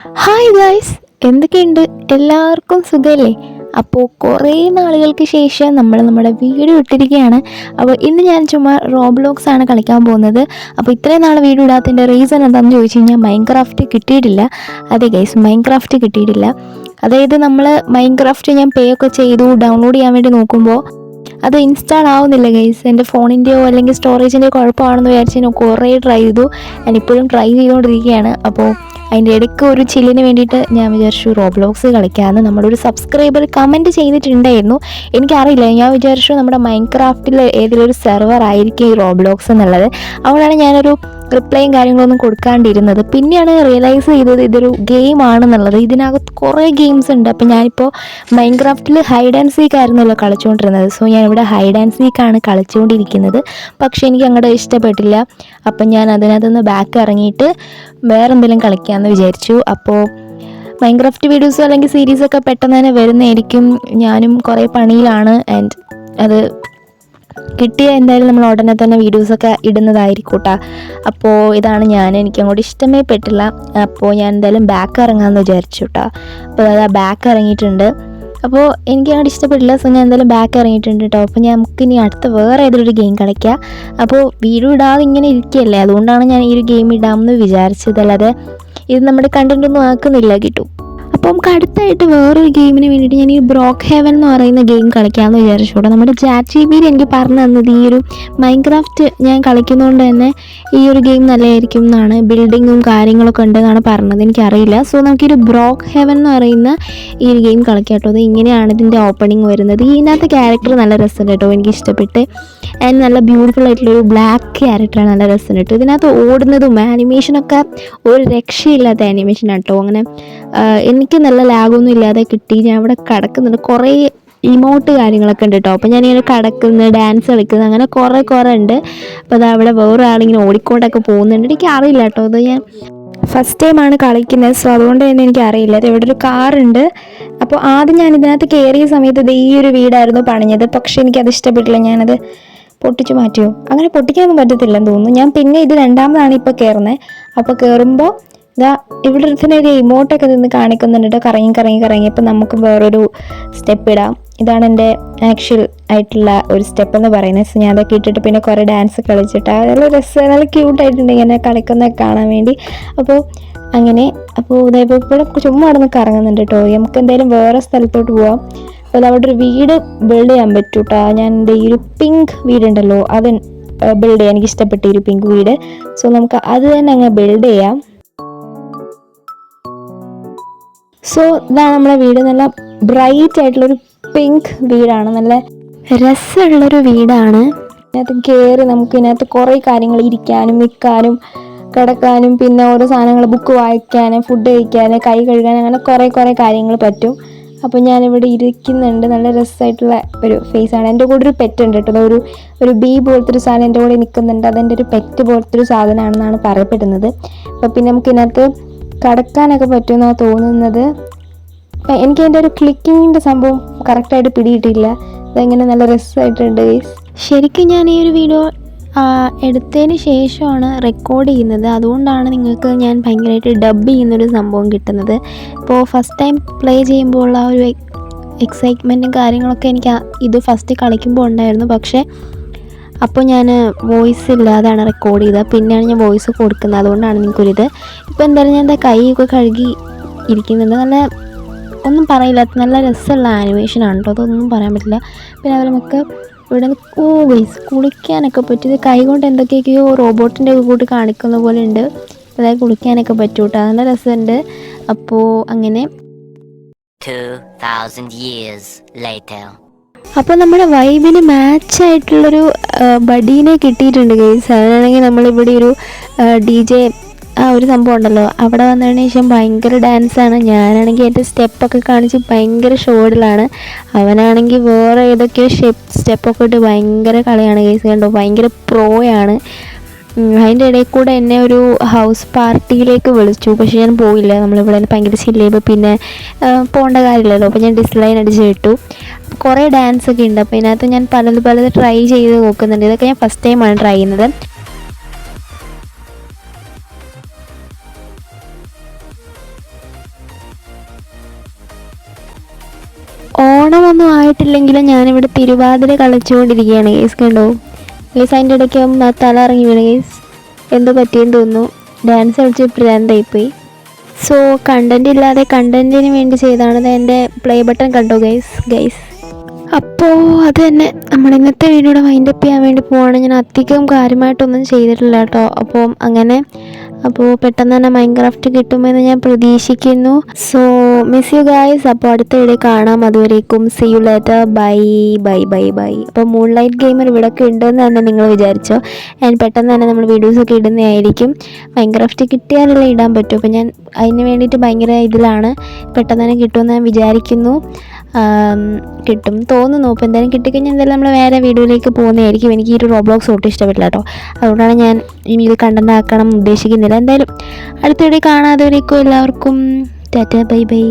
Hi guys, എന്തൊക്കെയുണ്ട്? എല്ലാവർക്കും സുഖമല്ലേ? അപ്പോൾ കുറേ നാളുകൾക്ക് ശേഷം നമ്മൾ നമ്മുടെ വീഡിയോ ഇട്ടിരിക്കുകയാണ്. അപ്പോൾ ഇന്ന് ഞാൻ ചുമ്മാ റോബ്ലോക്സ് ആണ് കളിക്കാൻ പോകുന്നത്. അപ്പോൾ ഇത്രയും നാൾ വീഡിയോ ഇടാത്തതിൻ്റെ റീസൺ എന്താണെന്ന് ചോദിച്ചു കഴിഞ്ഞാൽ മൈൻക്രാഫ്റ്റ് കിട്ടിയിട്ടില്ല. അതെ ഗൈസ്, മൈൻക്രാഫ്റ്റ് കിട്ടിയിട്ടില്ല. അതായത് നമ്മൾ മൈൻക്രാഫ്റ്റ് ഞാൻ പേ ഒക്കെ ചെയ്തു ഡൗൺലോഡ് ചെയ്യാൻ വേണ്ടി നോക്കുമ്പോൾ അത് ഇൻസ്റ്റാൾ ആവുന്നില്ല ഗൈസ്. എൻ്റെ ഫോണിൻ്റെയോ അല്ലെങ്കിൽ സ്റ്റോറേജിൻ്റെയോ കുഴപ്പമാണെന്ന് വിചാരിച്ച് ഞാൻ കുറേ ട്രൈ ചെയ്തു. ഞാൻ ഇപ്പോഴും ട്രൈ ചെയ്തുകൊണ്ടിരിക്കുകയാണ്. അപ്പോൾ അതിൻ്റെ ഇടയ്ക്ക് ഒരു ചില്ലിന് വേണ്ടിയിട്ട് ഞാൻ വിചാരിച്ചു റോബ്ലോക്സ് കളിക്കാമെന്ന്. നമ്മുടെ ഒരു സബ്സ്ക്രൈബർ കമൻറ്റ് ചെയ്തിട്ടുണ്ടായിരുന്നു. എനിക്കറിയില്ല, ഞാൻ വിചാരിച്ചു നമ്മുടെ മൈൻക്രാഫ്റ്റിൽ ഏതെങ്കിലും ഒരു സെർവർ ആയിരിക്കും ഈ റോബ്ലോക്സ് എന്നുള്ളത്. അതുകൊണ്ടാണ് ഞാനൊരു റിപ്ലൈയും കാര്യങ്ങളൊന്നും കൊടുക്കാണ്ടിരുന്നത്. പിന്നെയാണ് റിയലൈസ് ചെയ്തത് ഇതൊരു ഗെയിം ആണെന്നുള്ളത്. ഇതിനകത്ത് കുറേ ഗെയിംസ് ഉണ്ട്. അപ്പോൾ ഞാനിപ്പോൾ മൈൻക്രാഫ്റ്റിൽ ഹൈഡ് ആൻഡ് സീക്ക് ആയിരുന്നല്ലോ കളിച്ചുകൊണ്ടിരുന്നത്. സോ ഞാനിവിടെ ഹൈഡ് ആൻഡ് സീക്കാണ് കളിച്ചുകൊണ്ടിരിക്കുന്നത്. പക്ഷേ എനിക്ക് അങ്ങോട്ട് ഇഷ്ടപ്പെട്ടില്ല. അപ്പം ഞാൻ അതിനകത്തുനിന്ന് ബാക്ക് ഇറങ്ങിയിട്ട് വേറെ എന്തെങ്കിലും കളിക്കാമെന്ന് വിചാരിച്ചു. അപ്പോൾ മൈൻക്രാഫ്റ്റ് വീഡിയോസോ അല്ലെങ്കിൽ സീരീസൊക്കെ പെട്ടെന്ന് തന്നെ വരുന്നതായിരിക്കും. ഞാനും കുറേ പണിയിലാണ്. ആൻഡ് അത് കിട്ടിയ എന്തായാലും നമ്മൾ ഉടനെ തന്നെ വീഡിയോസൊക്കെ ഇടുന്നതായിരിക്കും കേട്ടോ. അപ്പോൾ ഇതാണ് എനിക്ക് അങ്ങോട്ട് ഇഷ്ടമേ പെട്ടില്ല. അപ്പോൾ ഞാൻ എന്തായാലും ബാക്ക് ഇറങ്ങാമെന്ന് വിചാരിച്ചു കേട്ടോ. അപ്പോൾ അതാ ബാക്ക് ഇറങ്ങിയിട്ടുണ്ട്. അപ്പോൾ എനിക്ക് അങ്ങോട്ട് ഇഷ്ടപ്പെട്ടില്ല. സോ ഞാൻ എന്തായാലും ബാക്ക് ഇറങ്ങിയിട്ടുണ്ട് കേട്ടോ. അപ്പോൾ നമുക്കിനി അടുത്ത വേറെ ഏതൊരു ഗെയിം കളിക്കാം. അപ്പോൾ വീഡിയോ ഇടാതെ ഇങ്ങനെ ഇരിക്കുകയല്ലേ, അതുകൊണ്ടാണ് ഞാൻ ഈ ഒരു ഗെയിം ഇടാമെന്ന് വിചാരിച്ചത്. അല്ലാതെ ഇത് നമ്മുടെ കണ്ടൻ്റ് ഒന്നും ആക്കുന്നില്ല കിട്ടും. അപ്പോൾ നമുക്ക് അടുത്തായിട്ട് വേറൊരു ഗെയിമിന് വേണ്ടിയിട്ട് ഞാൻ ഈ ബ്രോക്ക് ഹെവൻ എന്ന് പറയുന്ന ഗെയിം കളിക്കാമെന്ന് വിചാരിച്ചോട്ടെ. നമ്മുടെ ChatGPT എനിക്ക് പറഞ്ഞു തന്നത് ഈ ഒരു മൈൻക്രാഫ്റ്റ് ഞാൻ കളിക്കുന്നതുകൊണ്ട് തന്നെ ഈ ഒരു ഗെയിം നല്ലതായിരിക്കും എന്നാണ്. ബിൽഡിങ്ങും കാര്യങ്ങളൊക്കെ ഉണ്ടെന്നാണ് പറഞ്ഞത്, എനിക്കറിയില്ല. സോ നമുക്കൊരു ബ്രോക്ക് ഹെവൻ എന്ന് പറയുന്ന ഈ ഒരു ഗെയിം കളിക്കാം കേട്ടോ. അത് ഇങ്ങനെയാണ് ഇതിൻ്റെ ഓപ്പണിങ് വരുന്നത്. ഇതിനകത്ത് ക്യാരക്ടർ നല്ല രസമുണ്ട് കേട്ടോ, എനിക്ക് ഇഷ്ടപ്പെട്ട്. ആൻഡ് നല്ല ബ്യൂട്ടിഫുൾ ആയിട്ടുള്ളൊരു ബ്ലാക്ക് ക്യാരക്ടറാണ്, നല്ല രസമുണ്ട് കേട്ടോ. ഇതിനകത്ത് ഓടുന്നതും ആനിമേഷനൊക്കെ ഒരു രക്ഷയില്ലാത്ത ആനിമേഷനാണ് കേട്ടോ. അങ്ങനെ എനിക്ക് നല്ല ലാഗൊന്നും ഇല്ലാതെ കിട്ടി. ഞാൻ അവിടെ കിടക്കുന്നുണ്ട്. കുറേ ഇമോട്ട് കാര്യങ്ങളൊക്കെ ഉണ്ട് കേട്ടോ. അപ്പോൾ ഞാനിങ്ങനെ കിടക്കുന്നത്, ഡാൻസ് കളിക്കുന്നത്, അങ്ങനെ കുറേ ഉണ്ട്. അപ്പോൾ അത് അവിടെ വേറെ ആളിങ്ങനെ ഓടിക്കൊണ്ടൊക്കെ പോകുന്നുണ്ട്. എനിക്ക് അറിയില്ല കേട്ടോ, അത് ഞാൻ ഫസ്റ്റ് ടൈമാണ് കളിക്കുന്നത്. സോ അതുകൊണ്ട് തന്നെ എനിക്കറിയില്ല. അത് ഇവിടെ ഒരു കാറുണ്ട്. അപ്പോൾ ആദ്യം ഞാൻ ഇതിനകത്ത് കയറിയ സമയത്ത് ഇത് ഈ ഒരു വീടായിരുന്നു പണിഞ്ഞത്. പക്ഷേ എനിക്കത് ഇഷ്ടപ്പെട്ടില്ല. ഞാനത് പൊട്ടിച്ച് മാറ്റിയോ, അങ്ങനെ പൊട്ടിക്കാനൊന്നും പറ്റത്തില്ലെന്ന് തോന്നുന്നു. ഞാൻ പിന്നെ ഇത് രണ്ടാമതാണ് ഇപ്പോൾ കയറുന്നത്. അപ്പോൾ കയറുമ്പോൾ ഇതാ ഇവിടെ ഒരു ഇമോട്ടൊക്കെ നിന്ന് കാണിക്കുന്നുണ്ട്. കറങ്ങി. അപ്പം നമുക്ക് വേറൊരു സ്റ്റെപ്പ് ഇടാം. ഇതാണ് എൻ്റെ ആക്ച്വൽ ആയിട്ടുള്ള ഒരു സ്റ്റെപ്പ് എന്ന് പറയുന്നത്. സോ ഞാൻ അതൊക്കെ ഇട്ടിട്ട് പിന്നെ കുറേ ഡാൻസ് കളിച്ചിട്ട് നല്ല രസം, നല്ല ക്യൂട്ടായിട്ടുണ്ട് ഇങ്ങനെ കളിക്കുന്നതൊക്കെ കാണാൻ വേണ്ടി. അപ്പോൾ അങ്ങനെ ഇതായപ്പോൾ ഇവിടെ ചുമ്മാ അവിടെ നിന്ന് കറങ്ങുന്നുണ്ട് കേട്ടോ. നമുക്ക് എന്തായാലും വേറെ സ്ഥലത്തോട്ട് പോവാം. അപ്പോൾ അവിടെ ഒരു വീട് ബിൽഡ് ചെയ്യാൻ പറ്റും കേട്ടോ. ഞാൻ എൻ്റെ ഈ ഒരു പിങ്ക് വീടുണ്ടല്ലോ, അത് ബിൽഡ് ചെയ്യാൻ എനിക്ക് ഇഷ്ടപ്പെട്ട ഈ ഒരു പിങ്ക് വീട്. സോ നമുക്ക് അത് തന്നെ അങ്ങ് ബിൽഡ് ചെയ്യാം. സോ ഇതാണ് നമ്മളെ വീട്. നല്ല ബ്രൈറ്റ് ആയിട്ടുള്ളൊരു പിങ്ക് വീടാണ്, നല്ല രസമുള്ളൊരു വീടാണ്. ഇതിനകത്ത് കയറി നമുക്ക് ഇതിനകത്ത് കുറേ കാര്യങ്ങൾ ഇരിക്കാനും നിൽക്കാനും കിടക്കാനും പിന്നെ ഓരോ സാധനങ്ങൾ ബുക്ക് വായിക്കാനും ഫുഡ് കഴിക്കാൻ കൈ കഴുകാൻ അങ്ങനെ കുറേ കാര്യങ്ങൾ പറ്റും. അപ്പോൾ ഞാനിവിടെ ഇരിക്കുന്നുണ്ട്. നല്ല രസമായിട്ടുള്ള ഒരു ഫേസാണ്. എൻ്റെ കൂടെ ഒരു പെറ്റ് ഉണ്ട് കേട്ടോ. ഒരു ബീ പോലത്തെ ഒരു സാധനം എൻ്റെ കൂടെ നിൽക്കുന്നുണ്ട്. അതെൻ്റെ ഒരു പെറ്റ് പോലത്തെ ഒരു സാധനമാണെന്നാണ് പറയപ്പെടുന്നത്. അപ്പോൾ പിന്നെ നമുക്ക് ഇതിനകത്ത് കടക്കാനൊക്കെ പറ്റുമെന്നാണ് തോന്നുന്നത്. എനിക്ക് അതിൻ്റെ ഒരു ക്ലിക്കിങ്ങിൻ്റെ സംഭവം കറക്റ്റായിട്ട് പിടിയിട്ടില്ല. അതെങ്ങനെ നല്ല രസമായിട്ടുണ്ട് ഗൈസ്. ശരിക്കും ഞാൻ ഈ ഒരു വീഡിയോ എടുത്തതിന് ശേഷമാണ് റെക്കോർഡ് ചെയ്യുന്നത്. അതുകൊണ്ടാണ് നിങ്ങൾക്ക് ഞാൻ ഭയങ്കരമായിട്ട് ഡബ് ചെയ്യുന്നൊരു സംഭവം കിട്ടുന്നത്. ഇപ്പോൾ ഫസ്റ്റ് ടൈം പ്ലേ ചെയ്യുമ്പോൾ ഉള്ള ഒരു എക്സൈറ്റ്മെൻറ്റും കാര്യങ്ങളൊക്കെ എനിക്ക് ഇത് ഫസ്റ്റ് കളിക്കുമ്പോൾ ഉണ്ടായിരുന്നു. പക്ഷേ അപ്പോൾ ഞാൻ വോയിസ് ഇല്ലാതാണ് റെക്കോർഡ് ചെയ്തത്. പിന്നെയാണ് ഞാൻ വോയിസ് കൊടുക്കുന്നത്. അതുകൊണ്ടാണ് നിങ്ങൾക്കൊരിത്. ഇപ്പോൾ എന്തായാലും ഞാൻ എൻ്റെ കൈയൊക്കെ കഴുകി ഇരിക്കുന്നുണ്ട്. നല്ല ഒന്നും പറയില്ല, നല്ല രസമുള്ള ആനിമേഷനാണ് കേട്ടോ. അതൊന്നും പറയാൻ പറ്റില്ല. പിന്നെ അതുപോലെ നമുക്ക് ഇവിടെ ഗൈസ് കുളിക്കാനൊക്കെ പറ്റും. ഇത് കൈ കൊണ്ട് എന്തൊക്കെയൊക്കെയോ റോബോട്ടിൻ്റെ ഒക്കെ കൂട്ട് കാണിക്കുന്ന പോലെ ഉണ്ട്. അതായത് കുളിക്കാനൊക്കെ പറ്റും കേട്ടോ, നല്ല രസമുണ്ട്. അപ്പോൾ അങ്ങനെ 2000 years later. അപ്പോൾ നമ്മുടെ വൈബിന് മാച്ചായിട്ടുള്ളൊരു ബഡീനെ കിട്ടിയിട്ടുണ്ട് ഗൈസ്. അതിനാണെങ്കിൽ നമ്മളിവിടെ ഒരു DJ ഒരു സംഭവം ഉണ്ടല്ലോ, അവിടെ വന്നതിന് ശേഷം ഭയങ്കര ഡാൻസാണ്. ഞാനാണെങ്കിൽ എൻ്റെ സ്റ്റെപ്പൊക്കെ കാണിച്ച് ഭയങ്കര ഷോഡിലാണ്. അവനാണെങ്കിൽ വേറെ ഏതൊക്കെയോ സ്റ്റെപ്പൊക്കെ ഇട്ട് ഭയങ്കര കളിയാണ് ഗൈസ്. കണ്ടോ, ഭയങ്കര പ്രോയാണ്. അതിൻ്റെ ഇടയിൽ കൂടെ എന്നെ ഒരു ഹൗസ് പാർട്ടിയിലേക്ക് വിളിച്ചു. പക്ഷേ ഞാൻ പോയില്ല. നമ്മളിവിടെ ഭയങ്കര ചില്ലേബ് പിന്നെ പോകേണ്ട കാര്യമില്ലല്ലോ. അപ്പോൾ ഞാൻ ഡിസ്ലൈൻ അടിച്ച് വിട്ടു. കുറേ ഡാൻസൊക്കെ ഉണ്ട്. അപ്പോൾ ഇതിനകത്ത് ഞാൻ പലത് ട്രൈ ചെയ്ത് നോക്കുന്നുണ്ട്. ഇതൊക്കെ ഞാൻ ഫസ്റ്റ് ടൈമാണ് ട്രൈ ചെയ്യുന്നത്. ഓണമൊന്നും ആയിട്ടില്ലെങ്കിലും ഞാനിവിടെ തിരുവാതിര കളിച്ചുകൊണ്ടിരിക്കുകയാണ് ഗൈസ്. കണ്ടോ ഗൈസ്? അതിൻ്റെ ഇടയ്ക്ക് തല ഇറങ്ങി വീണ് ഗൈസ്. എന്തോ പറ്റിയെന്ന് തോന്നുന്നു. ഡാൻസ് കളിച്ച് പ്രാന്തായിപ്പോയി. സോ കണ്ടൻറ് ഇല്ലാതെ കണ്ടൻറ്റിന് വേണ്ടി ചെയ്താണ്. എൻ്റെ പ്ലേ ബട്ടൺ കണ്ടോ ഗൈസ്. അപ്പോൾ അത് തന്നെ നമ്മൾ ഇന്നത്തെ വീഡിയോയുടെ വൈൻഡപ്പ് ചെയ്യാൻ വേണ്ടി പോവാണ്. ഞാൻ അധികം കാര്യമായിട്ടൊന്നും ചെയ്തിട്ടില്ല കേട്ടോ. അപ്പോൾ പെട്ടെന്ന് തന്നെ മൈൻക്രാഫ്റ്റ് കിട്ടുമെന്ന് ഞാൻ പ്രതീക്ഷിക്കുന്നു. So miss you guys. അപ്പോൾ അടുത്ത വീഡിയോ കാണാം. അതുവരേക്കും സീ യു ലേറ്റർ. ബൈ. അപ്പോൾ മൂൺലൈറ്റ് ഗെയിമർ ഇവിടെയൊക്കെ ഉണ്ടെന്ന് തന്നെ നിങ്ങൾ വിചാരിച്ചോ. ഞാൻ പെട്ടെന്ന് തന്നെ നമ്മൾ വീഡിയോസൊക്കെ ഇടുന്നതായിരിക്കും. മൈൻക്രാഫ്റ്റ് കിട്ടിയാലല്ലേ ഇടാൻ പറ്റും. അപ്പോൾ ഞാൻ അതിന് വേണ്ടിയിട്ട് ഭയങ്കര ഇതിലാണ്. പെട്ടെന്ന് തന്നെ കിട്ടുമെന്ന് ഞാൻ വിചാരിക്കുന്നു. കിട്ടും തോന്നുന്നു. അപ്പോൾ എന്തായാലും കിട്ടിക്കഴിഞ്ഞാൽ എന്തായാലും നമ്മൾ വേറെ വീഡിയോയിലേക്ക് പോകുന്നതായിരിക്കും. എനിക്ക് ഈ ഒരു റോബ്ലോക്സ് ഒട്ടും ഇഷ്ടപ്പെട്ടില്ല കേട്ടോ. അതുകൊണ്ടാണ് ഞാൻ ഇനി ഇത് കണ്ടന്റ് ആക്കണം ഉദ്ദേശിക്കുന്നില്ല. എന്തായാലും അടുത്ത വീഡിയോ കാണാതെ വരേക്കും എല്ലാവർക്കും ടാറ്റ ബൈ.